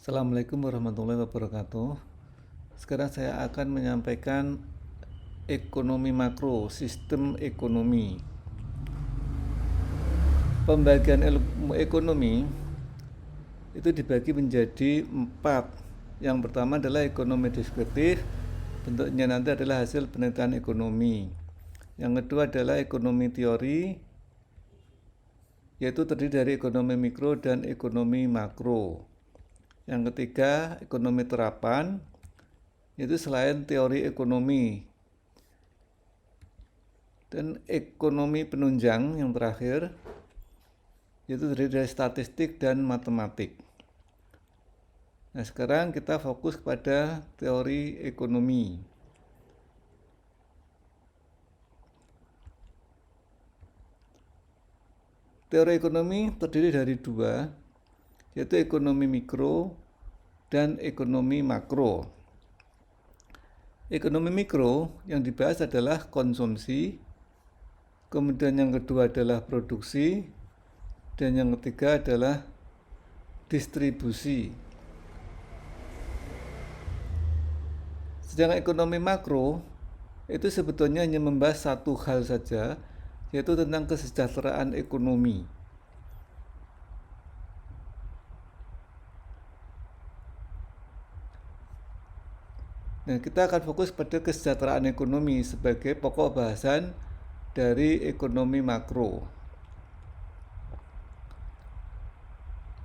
Assalamualaikum warahmatullahi wabarakatuh. Sekarang saya akan menyampaikan ekonomi makro, sistem ekonomi. Pembagian ilmu ekonomi itu dibagi menjadi 4. Yang pertama adalah ekonomi deskriptif, bentuknya nanti adalah hasil penelitian ekonomi. Yang kedua adalah ekonomi teori, yaitu terdiri dari ekonomi mikro dan ekonomi makro. Yang ketiga, ekonomi terapan, yaitu selain teori ekonomi. Dan ekonomi penunjang yang terakhir, yaitu terdiri dari statistik dan matematik. Nah, sekarang kita fokus pada teori ekonomi. Teori ekonomi terdiri dari 2, yaitu ekonomi mikro dan ekonomi makro. Ekonomi mikro yang dibahas adalah konsumsi, kemudian yang kedua adalah produksi, dan yang ketiga adalah distribusi. Sedangkan ekonomi makro itu sebetulnya hanya membahas satu hal saja, yaitu tentang kesejahteraan ekonomi. Nah, kita akan fokus pada kesejahteraan ekonomi sebagai pokok bahasan dari ekonomi makro.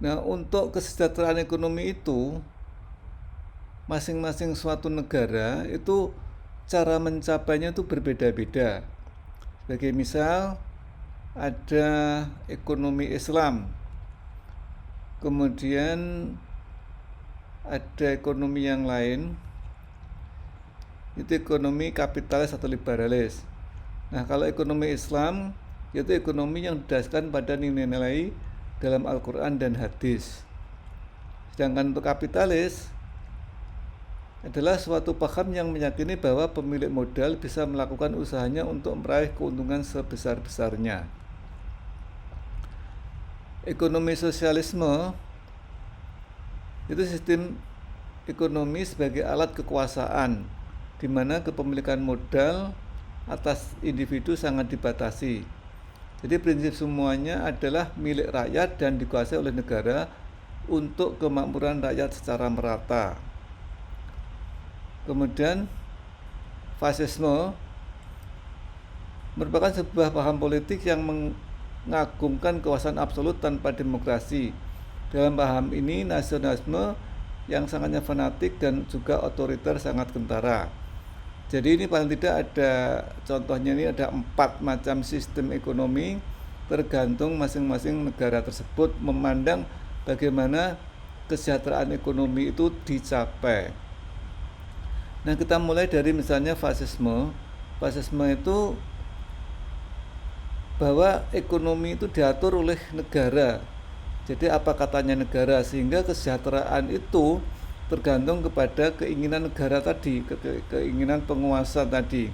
Nah, untuk kesejahteraan ekonomi itu, masing-masing suatu negara itu cara mencapainya itu berbeda-beda. Sebagai misal, ada ekonomi Islam, kemudian ada ekonomi yang lain, itu ekonomi kapitalis atau liberalis. Nah, kalau ekonomi Islam, yaitu ekonomi yang didasarkan pada nilai-nilai dalam Al-Quran dan hadis. Sedangkan untuk kapitalis adalah suatu paham yang meyakini bahwa pemilik modal bisa melakukan usahanya untuk meraih keuntungan sebesar-besarnya. Ekonomi sosialisme itu sistem ekonomi sebagai alat kekuasaan, di mana kepemilikan modal atas individu sangat dibatasi. Jadi prinsip semuanya adalah milik rakyat dan dikuasai oleh negara untuk kemakmuran rakyat secara merata. Kemudian fasisme merupakan sebuah paham politik yang mengagungkan kekuasaan absolut tanpa demokrasi. Dalam paham ini, nasionalisme yang sangatnya fanatik dan juga otoriter sangat kentara. Jadi ini paling tidak ada contohnya, ini ada 4 macam sistem ekonomi, tergantung masing-masing negara tersebut memandang bagaimana kesejahteraan ekonomi itu dicapai. Nah, kita mulai dari misalnya fasisme. Fasisme itu bahwa ekonomi itu diatur oleh negara. Jadi apa katanya negara, sehingga kesejahteraan itu tergantung kepada keinginan negara tadi, keinginan penguasa tadi.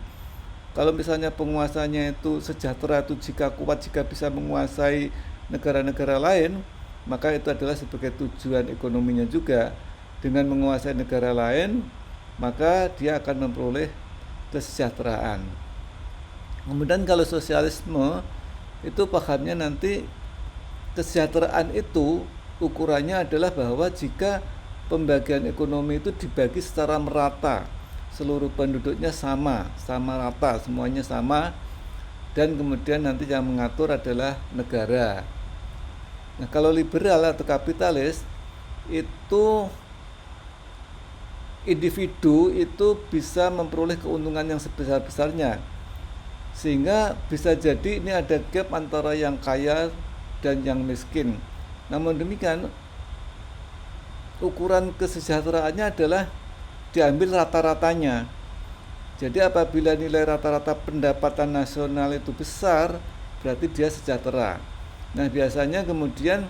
Kalau misalnya penguasanya itu sejahtera, itu jika kuat, jika bisa menguasai negara-negara lain, maka itu adalah sebagai tujuan ekonominya juga. Dengan menguasai negara lain, maka dia akan memperoleh kesejahteraan. Kemudian kalau sosialisme itu pahamnya nanti kesejahteraan itu ukurannya adalah bahwa jika pembagian ekonomi itu dibagi secara merata, seluruh penduduknya sama rata, semuanya sama, dan kemudian nanti yang mengatur adalah negara. Nah, kalau liberal atau kapitalis itu individu itu bisa memperoleh keuntungan yang sebesar-besarnya, sehingga bisa jadi ini ada gap antara yang kaya dan yang miskin. Namun demikian, ukuran kesejahteraannya adalah diambil rata-ratanya. Jadi apabila nilai rata-rata pendapatan nasional itu besar, berarti dia sejahtera. Nah, biasanya kemudian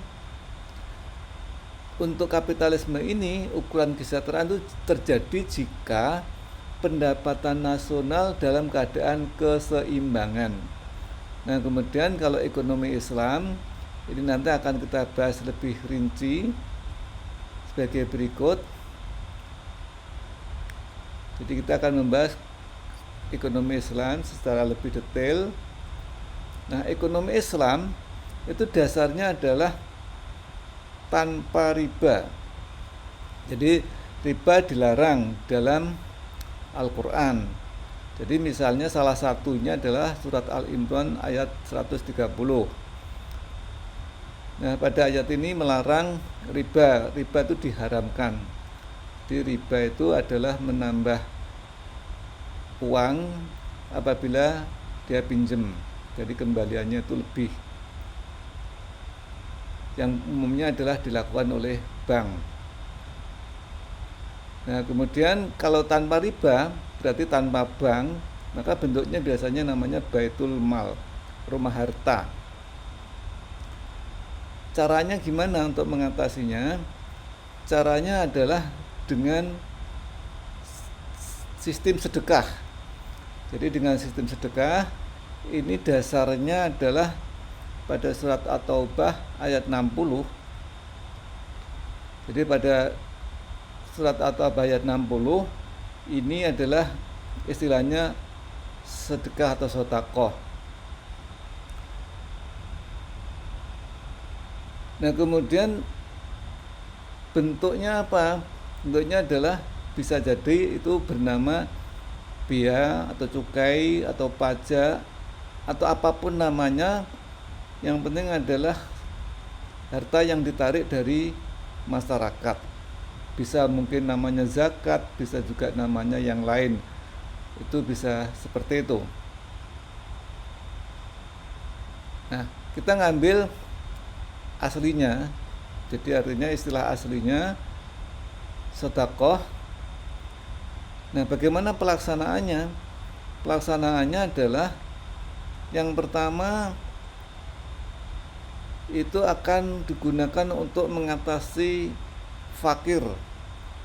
untuk kapitalisme ini, ukuran kesejahteraan itu terjadi jika pendapatan nasional dalam keadaan keseimbangan. Nah, kemudian kalau ekonomi Islam, ini nanti akan kita bahas lebih rinci. sebagai berikut. Jadi kita akan membahas ekonomi Islam secara lebih detail. Nah, ekonomi Islam itu dasarnya adalah tanpa riba. Jadi riba dilarang dalam Al-Quran. Jadi misalnya salah satunya adalah surat Al-Imran ayat 130. Nah, pada ayat ini melarang riba. Riba itu diharamkan. Jadi riba itu adalah menambah uang apabila dia pinjam. Jadi kembaliannya itu lebih. Yang umumnya adalah dilakukan oleh bank. Nah, kemudian kalau tanpa riba, berarti tanpa bank, maka bentuknya biasanya namanya baitul mal, rumah harta. Caranya gimana untuk mengatasinya? Caranya adalah dengan sistem sedekah. Jadi dengan sistem sedekah, ini dasarnya adalah pada surat At-Taubah ayat 60. Jadi pada surat At-Taubah ayat 60 ini adalah istilahnya sedekah atau sedekah. Nah, kemudian bentuknya apa? Bentuknya adalah bisa jadi itu bernama bea atau cukai atau pajak atau apapun namanya. Yang penting adalah harta yang ditarik dari masyarakat. Bisa mungkin namanya zakat, bisa juga namanya yang lain. Itu bisa seperti itu. Nah, kita ngambil aslinya. Jadi artinya istilah aslinya sedekah. Nah, bagaimana pelaksanaannya? Pelaksanaannya adalah yang pertama itu akan digunakan untuk mengatasi fakir.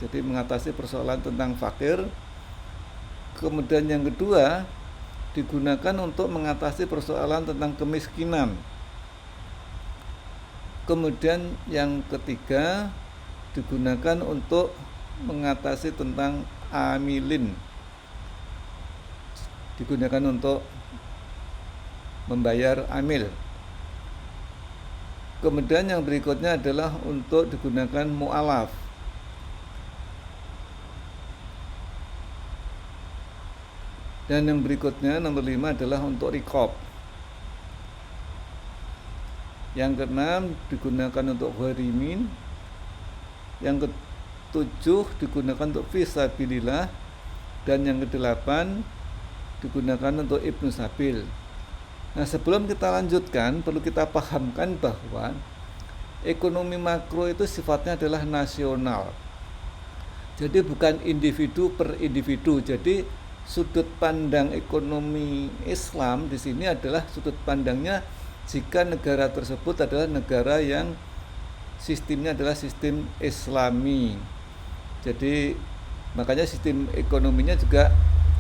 Jadi mengatasi persoalan tentang fakir. Kemudian yang kedua digunakan untuk mengatasi persoalan tentang kemiskinan. Kemudian yang ketiga digunakan untuk mengatasi tentang amilin. Digunakan untuk membayar amil. Kemudian yang berikutnya adalah untuk digunakan mu'alaf. Dan yang berikutnya nomor 5 adalah untuk riqab. Yang keenam digunakan untuk gharimin. Yang ketujuh digunakan untuk fisabilillah. Dan yang kedelapan digunakan untuk ibnu sabil. Nah, sebelum kita lanjutkan, perlu kita pahamkan bahwa ekonomi makro itu sifatnya adalah nasional. Jadi bukan individu per individu. Jadi sudut pandang ekonomi Islam di sini adalah sudut pandangnya jika negara tersebut adalah negara yang sistemnya adalah sistem Islami. Jadi makanya sistem ekonominya juga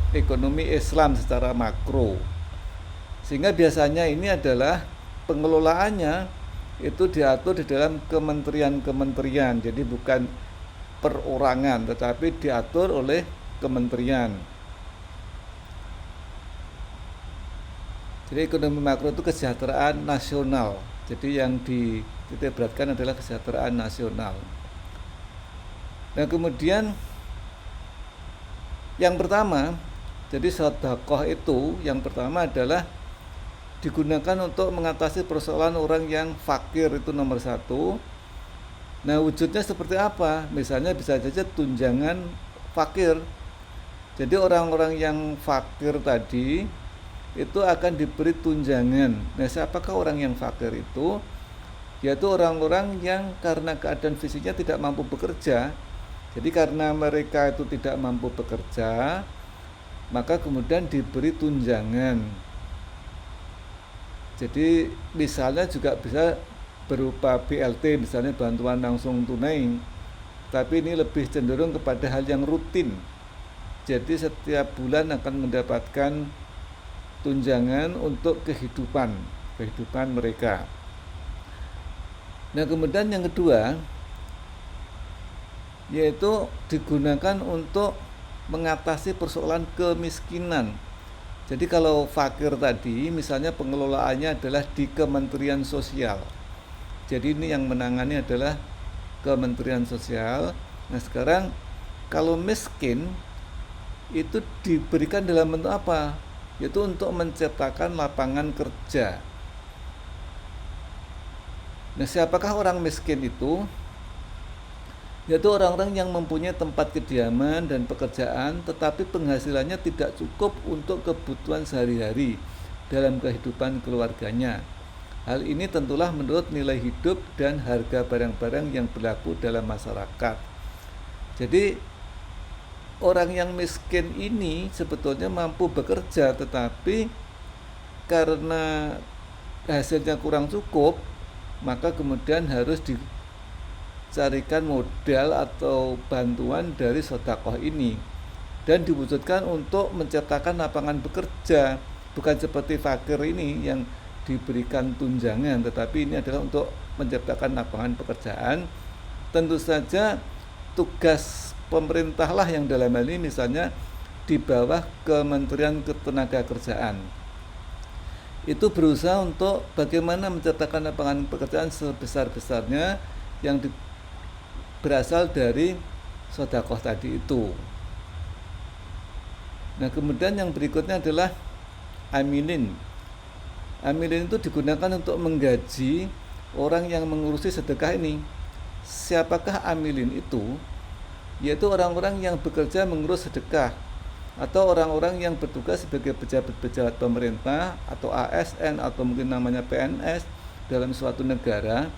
ekonomi Islam secara makro. Sehingga biasanya ini adalah pengelolaannya itu diatur di dalam kementerian-kementerian. Jadi bukan perorangan, tetapi diatur oleh kementerian. Jadi ekonomi makro itu kesejahteraan nasional. Jadi yang dititik beratkan adalah kesejahteraan nasional. Nah, kemudian yang pertama, jadi sedekah itu yang pertama adalah digunakan untuk mengatasi persoalan orang yang fakir, itu nomor 1. Nah, wujudnya seperti apa? Misalnya bisa saja tunjangan fakir. Jadi orang-orang yang fakir tadi itu akan diberi tunjangan. Nah, siapakah orang yang fakir itu? Yaitu orang-orang yang karena keadaan fisiknya tidak mampu bekerja. Jadi karena mereka itu tidak mampu bekerja, maka kemudian diberi tunjangan. Jadi misalnya juga bisa berupa BLT, misalnya bantuan langsung tunai. Tapi ini lebih cenderung kepada hal yang rutin. Jadi setiap bulan akan mendapatkan tunjangan untuk kehidupan mereka. Nah, kemudian yang kedua, yaitu digunakan untuk mengatasi persoalan kemiskinan. Jadi kalau fakir tadi misalnya pengelolaannya adalah di Kementerian Sosial. Jadi ini yang menangani adalah Kementerian Sosial. Nah sekarang kalau miskin itu diberikan dalam bentuk apa? Yaitu untuk menciptakan lapangan kerja. Nah siapakah orang miskin itu? Yaitu orang-orang yang mempunyai tempat kediaman dan pekerjaan tetapi penghasilannya tidak cukup untuk kebutuhan sehari-hari dalam kehidupan keluarganya. Hal ini tentulah menurut nilai hidup dan harga barang-barang yang berlaku dalam masyarakat. Jadi orang yang miskin ini sebetulnya mampu bekerja tetapi karena hasilnya kurang cukup, maka kemudian harus carikan modal atau bantuan dari sedekah ini dan diwujudkan untuk menciptakan lapangan bekerja, bukan seperti fakir ini yang diberikan tunjangan, tetapi ini adalah untuk menciptakan lapangan pekerjaan. Tentu saja tugas pemerintah lah yang dalam hal ini misalnya di bawah Kementerian Ketenagakerjaan itu berusaha untuk bagaimana menciptakan lapangan pekerjaan sebesar-besarnya yang berasal dari sedekah tadi itu. Nah kemudian yang berikutnya adalah amilin. Amilin itu digunakan untuk menggaji orang yang mengurusi sedekah ini. Siapakah amilin itu? Yaitu orang-orang yang bekerja mengurus sedekah atau orang-orang yang bertugas sebagai pejabat-pejabat pemerintah atau ASN atau mungkin namanya PNS dalam suatu negara,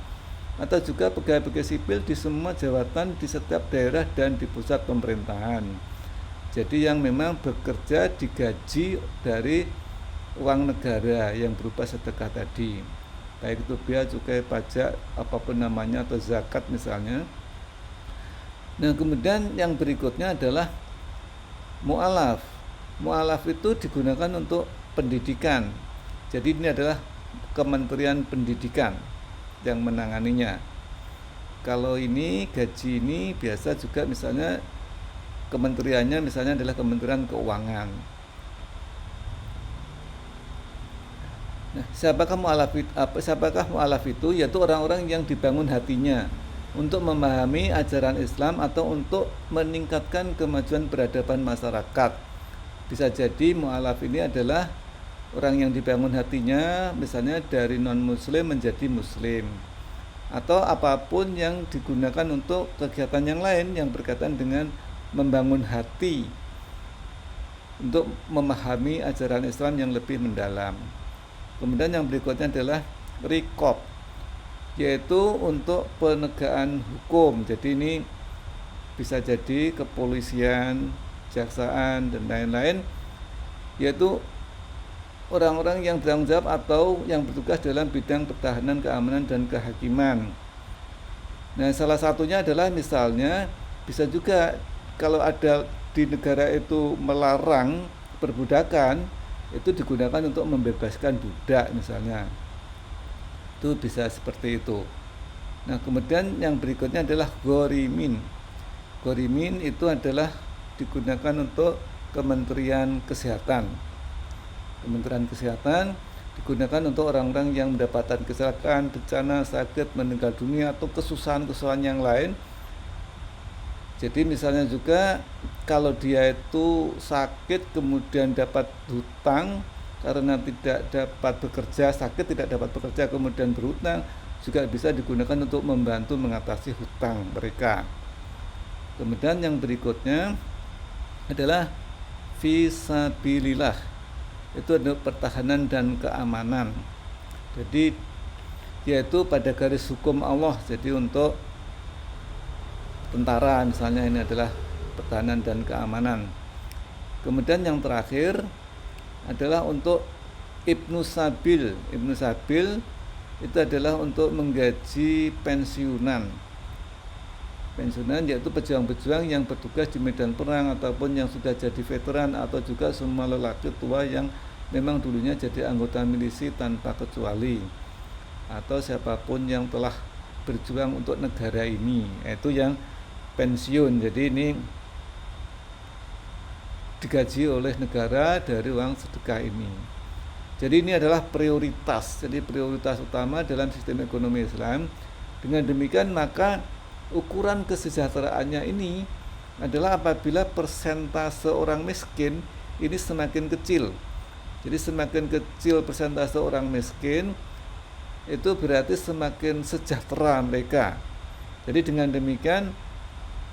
atau juga pegawai-pegawai sipil di semua jabatan di setiap daerah dan di pusat pemerintahan. Jadi yang memang bekerja digaji dari uang negara yang berupa sedekah tadi, baik itu bea cukai, pajak, apapun namanya, atau zakat misalnya. Nah kemudian yang berikutnya adalah mu'alaf. Mu'alaf itu digunakan untuk pendidikan. Jadi ini adalah Kementerian Pendidikan yang menanganinya. Kalau ini gaji ini biasa juga misalnya kementeriannya misalnya adalah Kementerian Keuangan. Nah, siapakah mu'alaf itu? Yaitu orang-orang yang dibangun hatinya untuk memahami ajaran Islam atau untuk meningkatkan kemajuan peradaban masyarakat. Bisa jadi mu'alaf ini adalah orang yang dibangun hatinya misalnya dari non-muslim menjadi muslim, atau apapun yang digunakan untuk kegiatan yang lain yang berkaitan dengan membangun hati untuk memahami ajaran Islam yang lebih mendalam. Kemudian yang berikutnya adalah riqab, yaitu untuk penegakan hukum. Jadi ini bisa jadi kepolisian, kejaksaan dan lain-lain, yaitu orang-orang yang bertanggung jawab atau yang bertugas dalam bidang pertahanan, keamanan, dan kehakiman. Nah, salah satunya adalah misalnya bisa juga kalau ada di negara itu melarang perbudakan, itu digunakan untuk membebaskan budak misalnya. Itu bisa seperti itu. Nah, kemudian yang berikutnya adalah ghorimin. Ghorimin itu adalah digunakan untuk Kementerian Kesehatan. Kementerian Kesehatan digunakan untuk orang-orang yang mendapatkan kecelakaan, bencana, sakit, meninggal dunia, atau kesusahan-kesusahan yang lain. Jadi misalnya juga kalau dia itu sakit kemudian dapat hutang karena tidak dapat bekerja, sakit tidak dapat bekerja kemudian berhutang, juga bisa digunakan untuk membantu mengatasi hutang mereka. Kemudian yang berikutnya adalah fisabilillah, itu adalah pertahanan dan keamanan. Jadi yaitu pada garis hukum Allah. Jadi untuk tentara misalnya ini adalah pertahanan dan keamanan. Kemudian yang terakhir adalah untuk Ibnu Sabil. Ibnu Sabil itu adalah untuk menggaji pensiunan, yaitu pejuang-pejuang yang bertugas di medan perang ataupun yang sudah jadi veteran, atau juga semua lelaki tua yang memang dulunya jadi anggota milisi tanpa kecuali, atau siapapun yang telah berjuang untuk negara ini. Itu yang pensiun. Jadi ini digaji oleh negara dari uang sedekah ini. Jadi ini adalah prioritas. Jadi prioritas utama dalam sistem ekonomi Islam. Dengan demikian maka ukuran kesejahteraannya ini adalah apabila persentase orang miskin ini semakin kecil. Jadi semakin kecil persentase orang miskin, itu berarti semakin sejahtera mereka. Jadi dengan demikian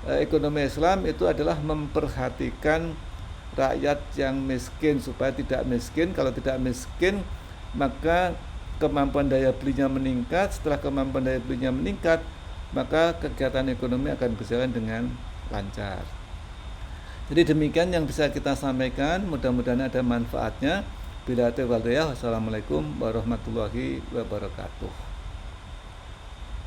ekonomi Islam itu adalah memperhatikan rakyat yang miskin supaya tidak miskin. Kalau tidak miskin maka kemampuan daya belinya meningkat. Setelah kemampuan daya belinya meningkat, maka kegiatan ekonomi akan berjalan dengan lancar. Jadi demikian yang bisa kita sampaikan, mudah-mudahan ada manfaatnya. Bila taufiq wal hidayah. Wassalamualaikum warahmatullahi wabarakatuh.